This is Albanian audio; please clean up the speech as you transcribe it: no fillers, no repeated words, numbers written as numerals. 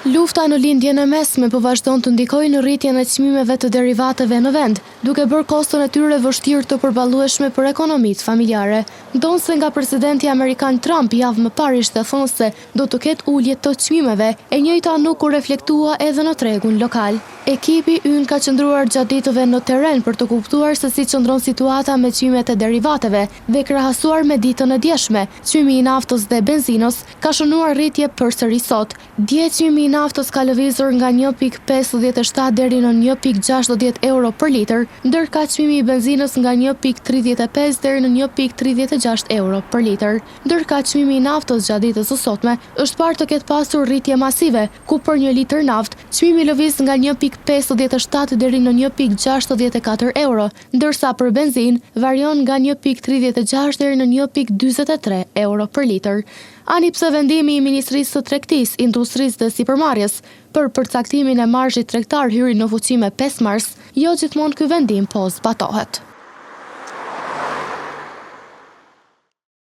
Lufta në lindjen e mesme po vazhdon të ndikojë në rritjen e çmimeve të derivateve në vend, duke bërë koston e tyre vështirë të përballueshme për ekonomitë familjare. Ndonse nga presidenti amerikan Trump javë më parë ishte thënë se do të ketë ulje të çmimeve, e njëjta nuk u reflektua edhe në tregun lokal. Ekipi ynë ka qëndruar gjatë ditëve në terren për të kuptuar se si qëndron situata me çmimet e derivateve dhe krahasuar me ditën e djeshme, çmimi i naftës dhe benzinos ka shënuar rritje përsëri sot. Dje çmimi i naftës ka lëvizur nga 1.57 deri në 1.60 euro për litër, ndërka çmimi i benzinës nga 1.35 deri në 1.36 euro për litër. Ndërka çmimi i naftës gjatë ditës së sotme është parë të ketë pasur rritje masive, ku për 1 litër naftë çmimi lëviz nga 1.57 deri në 1.64 euro, ndërsa për benzinë varion nga 1.36 deri në 1.43 euro për litër. Ani pse vendimi i Ministrisë së Tregtisë, Industrisë dhe Sipërmarrjes për përcaktimin e marzhit tregtar hyri në fuqi me 5 mars, jo gjithmonë ky vendim po zbatohet.